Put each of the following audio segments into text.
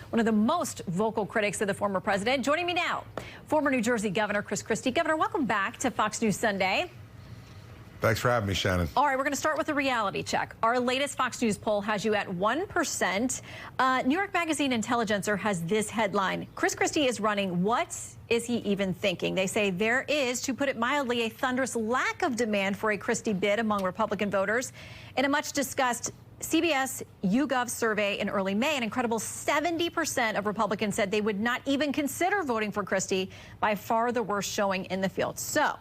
One of the most vocal critics of the former president. Joining me now, former New Jersey Governor Christie. Governor, welcome back to Fox News Sunday. Thanks for having me, Shannon. All right, we're going to start with a reality check. Our latest Fox News poll has you at 1%. New York Magazine Intelligencer has this headline: Christie is running. What is he even thinking? They say there is, to put it mildly, a thunderous lack of demand for a Christie bid among Republican voters. In a much discussed CBS YouGov survey in early May, an incredible 70% of Republicans said they would not even consider voting for Christie, by far the worst showing in the field. So,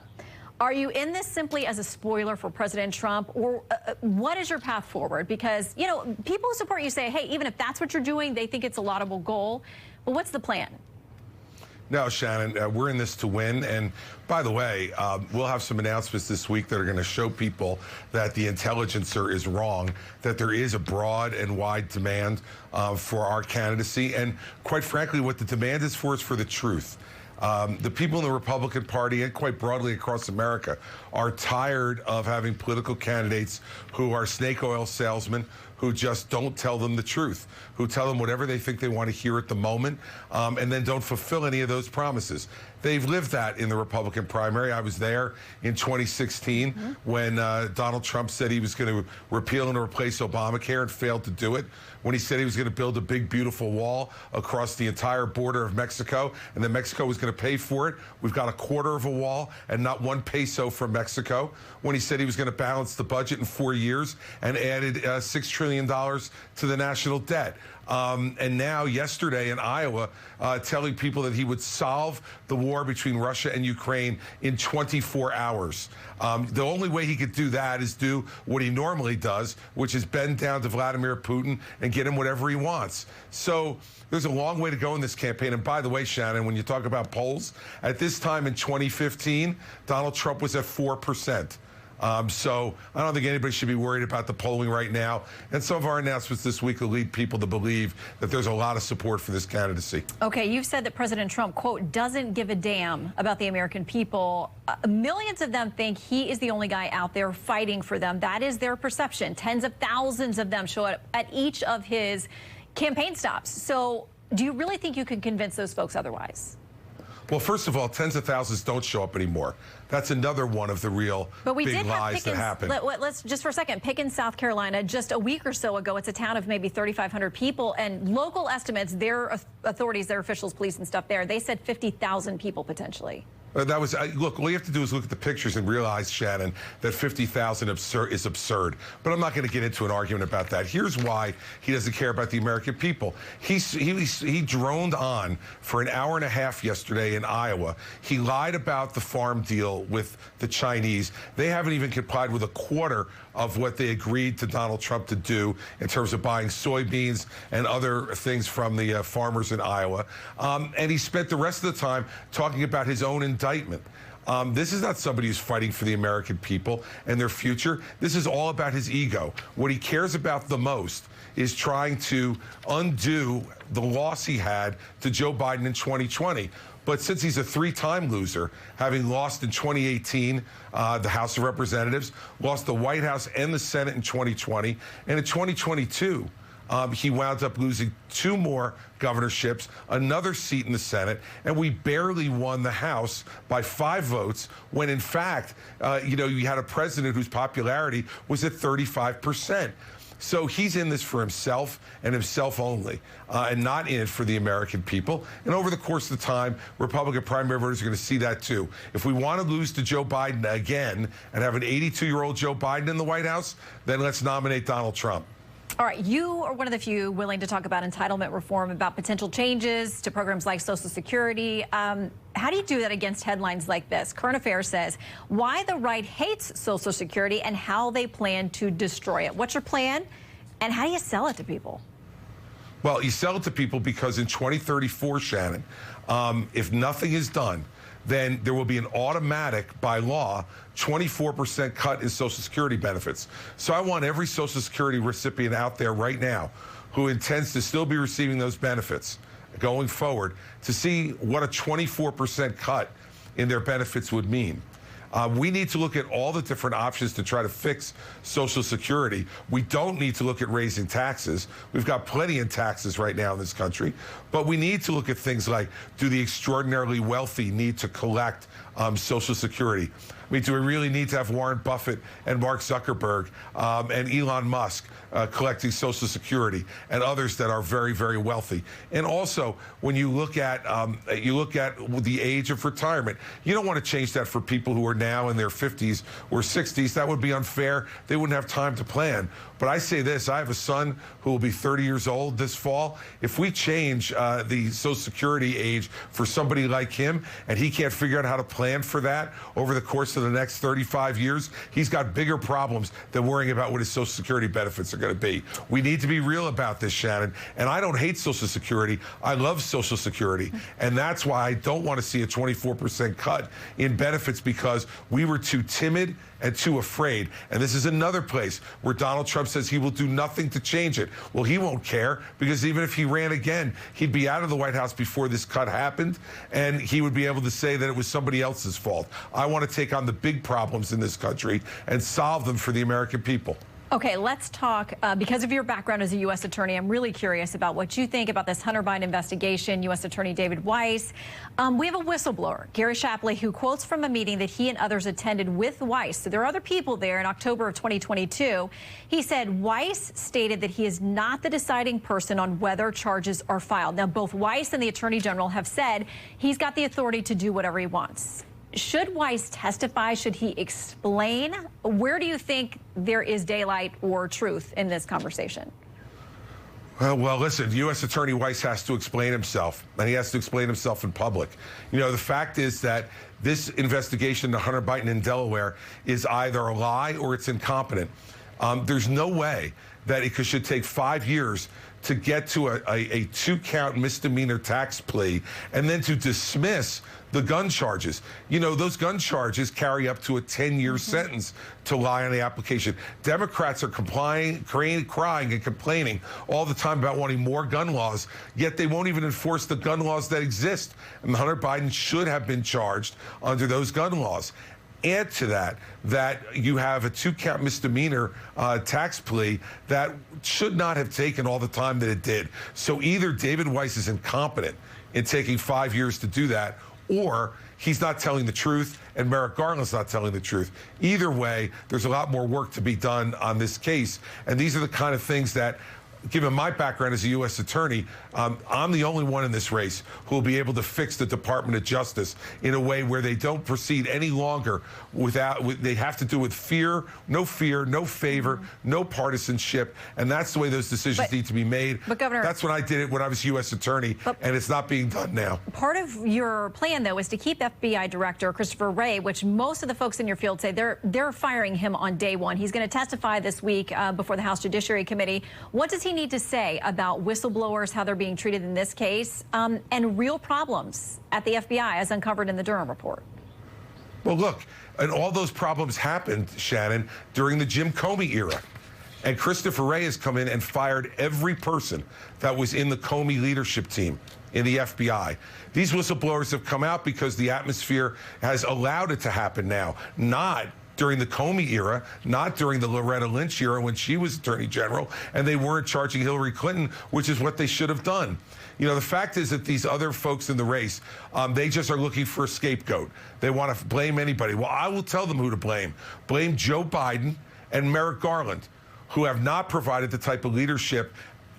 are you in this simply as a spoiler for President Trump, or what is your path forward? Because, you know, people who support you say, hey, even if that's what you're doing, they think it's a laudable goal. But what's the plan? No, Shannon, we're in this to win. And by the way, we'll have some announcements this week that are going to show people that the Intelligencer is wrong, that there is a broad and wide demand for our candidacy. And quite frankly, what the demand is for the truth. The people in the Republican Party and quite broadly across America are tired of having political candidates who are snake oil salesmen, who just don't tell them the truth, who tell them whatever they think they want to hear at the moment, and then don't fulfill any of those promises. They've lived that in the Republican primary. I was there in 2016 when Donald Trump said he was going to repeal and replace Obamacare and failed to do it. When he said he was going to build a big, beautiful wall across the entire border of Mexico, and then Mexico was going to pay for it. We've got a quarter of a wall and not one peso from Mexico. When he said he was going to balance the budget in 4 years and added $6 trillion to the national debt. And now, yesterday in Iowa, telling people that he would solve the war between Russia and Ukraine in 24 hours. The only way he could do that is do what he normally does, which is bend down to Vladimir Putin and get him whatever he wants. So there's a long way to go in this campaign. And by the way, Shannon, when you talk about polls, at this time in 2015, Donald Trump was at 4%. So I don't think anybody should be worried about the polling right now. And some of our announcements this week will lead people to believe that there's a lot of support for this candidacy. Okay, you've said that President Trump, quote, doesn't give a damn about the American people. Millions of them think he is the only guy out there fighting for them. That is their perception. Tens of thousands of them show up at each of his campaign stops. So do you really think you can convince those folks otherwise? Well, first of all, tens of thousands don't show up anymore. That's another one of the real big lies that happened. Let's just for a second, Pickens, South Carolina, just a week or so ago. It's a town of maybe 3,500 people, and local estimates, their authorities, their officials, police and stuff there, they said 50,000 people potentially. That was, look, all you have to do is look at the pictures and realize, Shannon, that 50,000 is absurd. But I'm not going to get into an argument about that. Here's why he doesn't care about the American people. He droned on for an hour and a half yesterday in Iowa. He lied about the farm deal with the Chinese. They haven't even complied with a quarter of what they agreed to Donald Trump to do in terms of buying soybeans and other things from the farmers in Iowa. And he spent the rest of the time talking about his own indictment. This is not somebody who's fighting for the American people and their future. This is all about his ego. What he cares about the most is trying to undo the loss he had to Joe Biden in 2020. But since he's a three-time loser, having lost in 2018 the House of Representatives, lost the White House and the Senate in 2020, and in 2022, he wound up losing 2 more governorships, another seat in the Senate, and we barely won the House by 5 votes when, in fact, you know, you had a president whose popularity was at 35%. So he's in this for himself and himself only, and not in it for the American people. And over the course of the time, Republican primary voters are going to see that too. If we want to lose to Joe Biden again and have an 82-year-old Joe Biden in the White House, then let's nominate Donald Trump. All right, you are one of the few willing to talk about entitlement reform, about potential changes to programs like Social Security. How do you do that against headlines like this? Current Affairs says why the right hates Social Security and how they plan to destroy it. What's your plan, and how do you sell it to people? Well, you sell it to people because in 2034, Shannon, if nothing is done, then there will be an automatic, by law, 24% cut in Social Security benefits. So I want every Social Security recipient out there right now who intends to still be receiving those benefits going forward to see what a 24% cut in their benefits would mean. We need to look at all the different options to try to fix Social Security. We don't need to look at raising taxes. We've got plenty in taxes right now in this country. But we need to look at things like, do the extraordinarily wealthy need to collect Social Security? I mean, do we really need to have Warren Buffett and Mark Zuckerberg and Elon Musk collecting Social Security and others that are very, very wealthy? And also, when you look at the age of retirement, you don't want to change that for people who are now in their 50s or 60s. That would be unfair. They wouldn't have time to plan. But I say this, I have a son who will be 30 years old this fall. If we change the Social Security age for somebody like him and he can't figure out how to plan for that over the course of the next 35 years, he's got bigger problems than worrying about what his Social Security benefits are going to be. We need to be real about this, Shannon. And I don't hate Social Security. I love Social Security. And that's why I don't want to see a 24% cut in benefits, because we were too timid and too afraid. And this is another place where Donald Trump says he will do nothing to change it. Well, he won't care, because even if he ran again, he'd be out of the White House before this cut happened, and he would be able to say that it was somebody else's fault. I want to take on the big problems in this country and solve them for the American people. Okay, let's talk, because of your background as a U.S. attorney, I'm really curious about what you think about this Hunter Biden investigation. U.S. Attorney David Weiss. We have a whistleblower, Gary Shapley, who quotes from a meeting that he and others attended with Weiss. So there are other people there in October of 2022. He said Weiss stated that he is not the deciding person on whether charges are filed. Now, both Weiss and the Attorney General have said he's got the authority to do whatever he wants. Should Weiss testify? Should he explain? Where do you think there is daylight or truth in this conversation? Well, listen, U.S. Attorney Weiss has to explain himself, and he has to explain himself in public. You know, the fact is that this investigation into Hunter Biden in Delaware is either a lie or it's incompetent. There's no way that it should take 5 years to get to a two-count misdemeanor tax plea and then to dismiss the gun charges. You know, those gun charges carry up to a 10-year sentence to lie on the application. Democrats are crying and complaining all the time about wanting more gun laws, yet they won't even enforce the gun laws that exist. And Hunter Biden should have been charged under those gun laws. Add to that you have a two-count misdemeanor tax plea that should not have taken all the time that it did. So either David Weiss is incompetent in taking 5 years to do that, or he's not telling the truth and Merrick Garland's not telling the truth. Either way, there's a lot more work to be done on this case. And these are the kind of things that, given my background as a U.S. attorney, I'm the only one in this race who will be able to fix the Department of Justice in a way where they don't proceed any longer they have to do with fear, no favor, no partisanship. And that's the way those decisions need to be made. But Governor, that's when I did it when I was U.S. attorney, and it's not being done now. Part of your plan, though, is to keep FBI Director Christopher Wray, which most of the folks in your field say they're firing him on day one. He's going to testify this week before the House Judiciary Committee. What does he need to say about whistleblowers, how they're being treated in this case, and real problems at the FBI as uncovered in the Durham report? Well, look, and all those problems happened, Shannon, during the Jim Comey era. And Christopher Wray has come in and fired every person that was in the Comey leadership team in the FBI. These whistleblowers have come out because the atmosphere has allowed it to happen now, not during the Comey era, not during the Loretta Lynch era when she was Attorney General, and they weren't charging Hillary Clinton, which is what they should have done. You know, the fact is that these other folks in the race, they just are looking for a scapegoat. They want to blame anybody. Well, I will tell them who to blame. Blame Joe Biden and Merrick Garland, who have not provided the type of leadership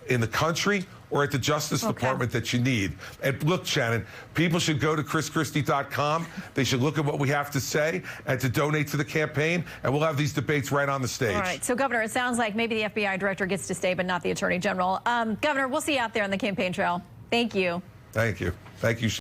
in the country or at the Justice Department that you need. And look, Shannon, people should go to chrischristie.com. They should look at what we have to say and to donate to the campaign, and we'll have these debates right on the stage. All right. So, Governor, it sounds like maybe the FBI director gets to stay, but not the Attorney General. Governor, we'll see you out there on the campaign trail. Thank you. Thank you. Thank you.